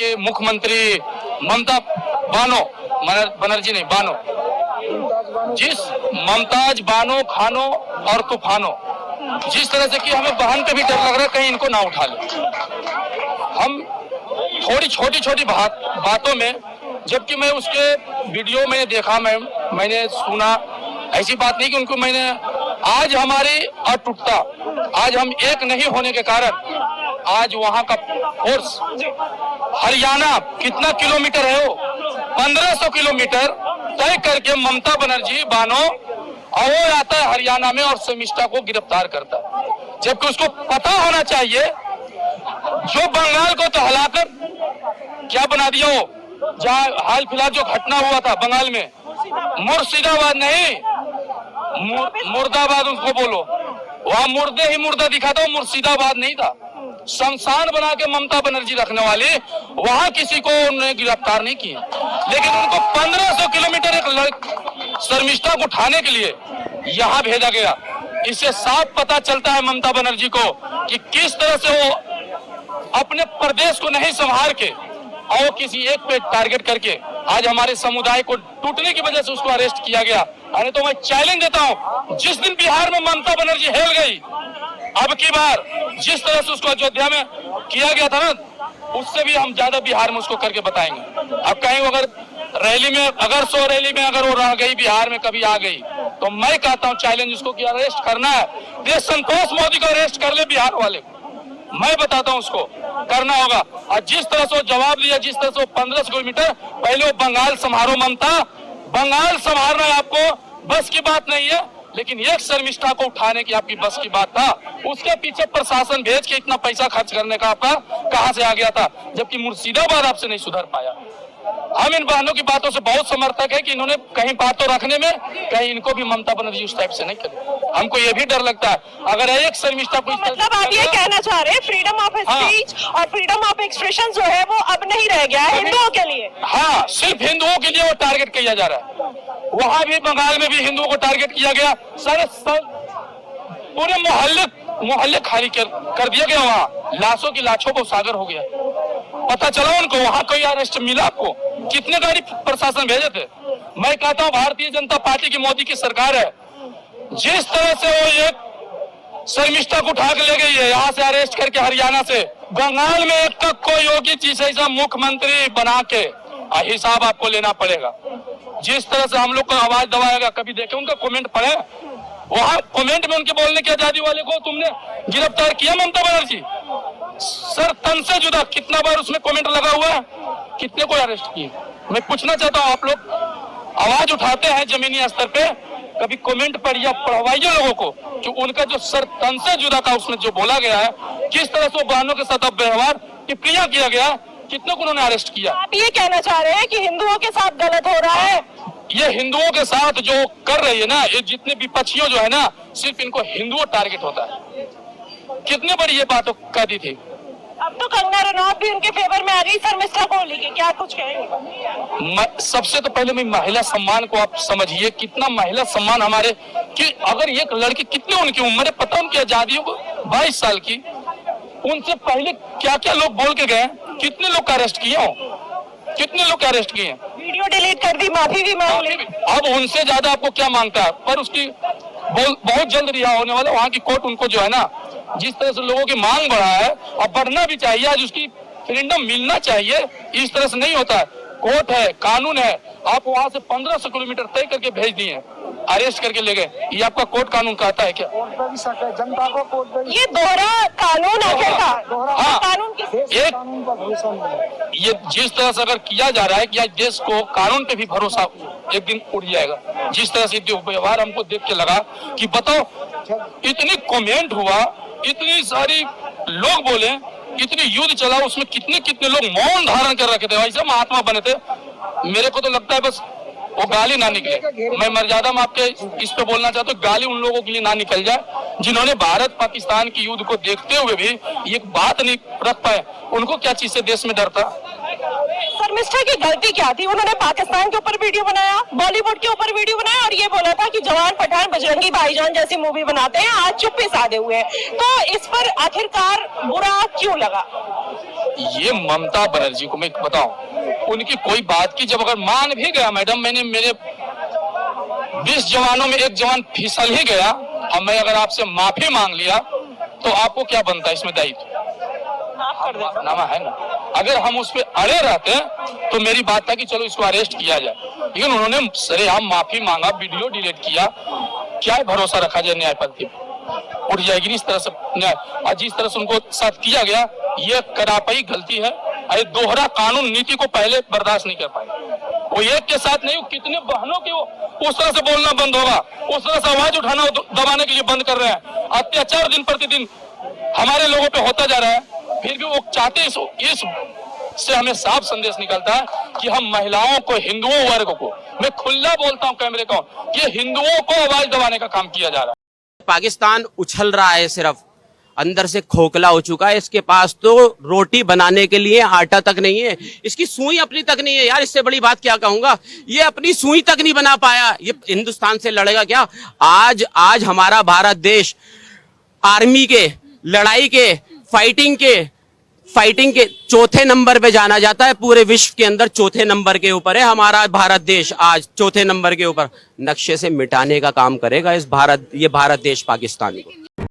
के मुख्यमंत्री ममता बनर्जी नहीं बानो, जिस मुमताज बानो खानो और तूफानो, जिस तरह से कि हमें बहन पे भी डर लग रहा है कहीं इनको ना उठा ले। हम थोड़ी छोटी छोटी बातों में, जबकि मैं उसके वीडियो में देखा, मैंने सुना, ऐसी बात नहीं कि उनको मैंने, आज हमारी अटूटता, आज हम एक नहीं होने के कारण आज वहां का फोर्स, हरियाणा कितना किलोमीटर है वो, 1500 किलोमीटर तय करके ममता बनर्जी बानो और वो आता है हरियाणा में और शर्मिष्ठा को गिरफ्तार करता है, जबकि उसको पता होना चाहिए जो बंगाल को तो हिलाकर क्या बना दिया वो, जहाँ हाल फिलहाल जो घटना हुआ था बंगाल में, मुर्शिदाबाद नहीं मुर्दाबाद उसको बोलो, वहां मुर्दे ही मुर्दा दिखा था, वो मुर्शिदाबाद नहीं था। शमशान बना के ममता बनर्जी रखने वाले वहां किसी को उन्होंने गिरफ्तार नहीं किया, लेकिन उनको 1500 किलोमीटर एक शर्मिष्ठा को उठाने के लिए यहाँ भेजा गया। इससे साफ पता चलता है ममता बनर्जी को कि किस तरह से वो अपने प्रदेश को नहीं संभाल के और किसी एक पे टारगेट करके आज हमारे समुदाय को टूटने की वजह से उसको अरेस्ट किया गया। अरे तो मैं चैलेंज देता हूं, जिस दिन बिहार में ममता बनर्जी हिल गई, अब की बार जिस तरह से उसको अयोध्या में किया गया था ना, उससे भी हम ज्यादा बिहार में उसको करके बताएंगे। अब कहीं अगर रैली में, अगर 100 रैली में अगर वो रह गई, बिहार में कभी आ गई, तो मैं कहता हूं चैलेंज उसको कि अरेस्ट करना है, देश संतोष मोदी को अरेस्ट कर ले बिहार वाले, मैं बताता हूं उसको करना होगा। और जिस तरह से वो जवाब दिया, जिस तरह से 1500 किलोमीटर पहले वो बंगाल संभारो ममता, बंगाल संभालना आपको बस की बात नहीं है, लेकिन एक शर्मिष्ठा को उठाने की आपकी बस की बात था। उसके पीछे प्रशासन भेज के इतना पैसा खर्च करने का आपका कहां से आ गया था, जबकि मुर्शिदाबाद आपसे नहीं सुधर पाया। हम इन बहनों की बातों से बहुत समर्थक है कि इन्होंने कहीं बात तो रखने में, कहीं इनको भी ममता बनर्जी उस टाइप से नहीं करे। हमको ये भी डर लगता है अगर एक शर्मिष्ठा को, मतलब आप ये कहना चाह रहे हैं फ्रीडम ऑफ स्पीच और फ्रीडम ऑफ एक्सप्रेशन जो है वो अब नहीं रह गया है हिंदुओं के लिए। हाँ, सिर्फ हिंदुओं के लिए वो टारगेट किया जा रहा है। वहां भी बंगाल में भी हिंदुओं को टारगेट किया गया, सारे पूरे मोहल्ले खाली कर दिया गया, वहाँ लाशों की लाशों को सागर हो गया। पता चला उनको, वहां कोई अरेस्ट मिला आपको? कितने गाड़ी प्रशासन भेजे थे? मैं कहता हूँ भारतीय जनता पार्टी की मोदी की सरकार है, जिस तरह से वो एक शर्मिष्ठा को उठा के ले गई है यहाँ से अरेस्ट करके हरियाणा से, बंगाल में एक तक को योगी जी ऐसा मुख्यमंत्री बना के हिसाब आपको लेना पड़ेगा। जिस तरह से हम लोग को आवाज दबाएगा, कभी देखे उनका कमेंट पढ़े, वहां कमेंट में उनके बोलने की आजादी वाले को तुमने गिरफ्तार किया ममता बनर्जी, सर तन से जुदा कितना बार उसमें कमेंट लगा हुआ है, कितने को अरेस्ट किए? मैं पूछना चाहता हूँ, आप लोग आवाज उठाते हैं जमीनी स्तर पे, कभी कमेंट पढ़िए, पढ़वाइए लोगों को कि उनका जो सर तन से जुदा था उसमें जो बोला गया है, किस तरह से बहनों के साथ व्यवहार टिप्पणियां किया गया, कितने को उन्होंने अरेस्ट किया। आप ये कहना चाह रहे हैं कि हिंदुओं के साथ गलत हो रहा है? ये हिंदुओं के साथ जो कर रही है ना, ये जितने विपक्षियों जो है ना, सिर्फ इनको हिंदुओं टारगेट होता है। कितनी बड़ी ये बात कह दी थी। अब तो कंगना रनौत भी उनके फेवर में आ गई शर्मिष्ठा को लेके, क्या कुछ कहेंगे? सबसे तो पहले मैं महिला सम्मान को आप समझिए, कितना महिला सम्मान हमारे, कि अगर एक लड़की, कितनी उनकी उम्र है पता, उनकी आजादियों को 22 साल की, उनसे पहले क्या क्या लोग बोल के गए, कितने लोग का अरेस्ट किए हो, कितने लोग का अरेस्ट किए, वीडियो डिलीट कर दी, माफी भी मांग ली। अब उनसे ज्यादा आपको क्या मांगता है, पर उसकी बहुत जल्द रिहा होने वाला। वहाँ की कोर्ट उनको जो है ना, जिस तरह से लोगों की मांग बढ़ा है और बढ़ना भी चाहिए, आज उसकी फ्रीडम मिलना चाहिए, इस तरह से नहीं होता है। कोर्ट है, कानून है, आप वहाँ से 1500 किलोमीटर तय करके भेज दिए, अरेस्ट करके ले गए, ये आपका कोर्ट कानून कहता है क्या? जनता को कोर्ट, ये दोहरा कानून आखिरकार, हाँ, कानून ये जिस तरह से अगर किया जा रहा है कि आज देश को कानून पे भी भरोसा एक दिन उड़ जाएगा। जिस तरह से व्यवहार हमको देख के लगा कि बताओ, इतनी कमेंट हुआ, इतनी सारी लोग बोले, इतनी युद्ध चला, उसमें कितने कितने लोग मौन धारण कर रखे थे, ऐसे महात्मा बने थे। मेरे को तो लगता है बस वो गाली ना निकले। मैं मर्यादा में आपके इस पे बोलना चाहता हूँ, गाली उन लोगों के लिए ना निकल जाए जिन्होंने भारत पाकिस्तान की युद्ध को देखते हुए भी ये बात नहीं रख पाए। उनको क्या चीज से देश में डर था? शर्मिष्ठा की गलती क्या थी? उन्होंने पाकिस्तान के ऊपर वीडियो बनाया, बॉलीवुड के ऊपर वीडियो बनाया और ये बोला था कि जवान पठान बजरंगी भाईजान जैसी मूवी बनाते हैं, आज चुप्पी साधे हुए हैं। तो इस पर आखिरकार बुरा क्यों लगा? ये ममता बनर्जी को मैं बताऊं, उनकी कोई बात की जब अगर मान भी गया मैडम, मैंने मेरे 20 जवानों में एक जवान फिसल ही गया, अब मैं अगर आपसे माफी मांग लिया तो आपको क्या बनता है इसमें दायित्व? नामा है ना। अगर हम उस पर अड़े रहते तो मेरी बात था कि चलो इसको अरेस्ट किया जाए, लेकिन उन्होंने सरेआम माफी मांगा, वीडियो डिलीट किया। क्या भरोसा रखा जाए न्यायपद्धति पे? उठ जाएगी इस तरह से न्याय। और जिस तरह से उनको साथ किया गया, ये करापई गलती है। ये दोहरा कानून नीति को पहले बर्दाश्त नहीं कर पाए। वो एक के साथ नहीं, कितने बहनों की वो उस तरह से बोलना बंद होगा, उस तरह से आवाज उठाना दबाने के लिए बंद कर रहे हैं। अत्याचार दिन प्रतिदिन हमारे लोगों पे होता जा रहा है, फिर भी वो चाहते इस से हमें साफ संदेश निकलता है कि हम महिलाओं को, हिंदुओं वर्ग को, मैं खुला बोलता हूं कैमरे को, कि हिंदुओं को आवाज दबाने का काम किया जा रहा है। पाकिस्तान उछल रहा है, सिर्फ अंदर से खोखला हो चुका है। इसके पास तो रोटी बनाने के लिए आटा तक नहीं है, इसकी सुई अपनी तक नहीं है। यार इससे बड़ी बात क्या कहूंगा, ये अपनी सुई तक नहीं बना पाया। ये हिंदुस्तान से लड़ेगा क्या? आज हमारा भारत देश आर्मी के, लड़ाई के, फाइटिंग के चौथे नंबर पे जाना जाता है। पूरे विश्व के अंदर चौथे नंबर के ऊपर है हमारा भारत देश। आज चौथे नंबर के ऊपर नक्शे से मिटाने का काम करेगा ये भारत देश पाकिस्तान को।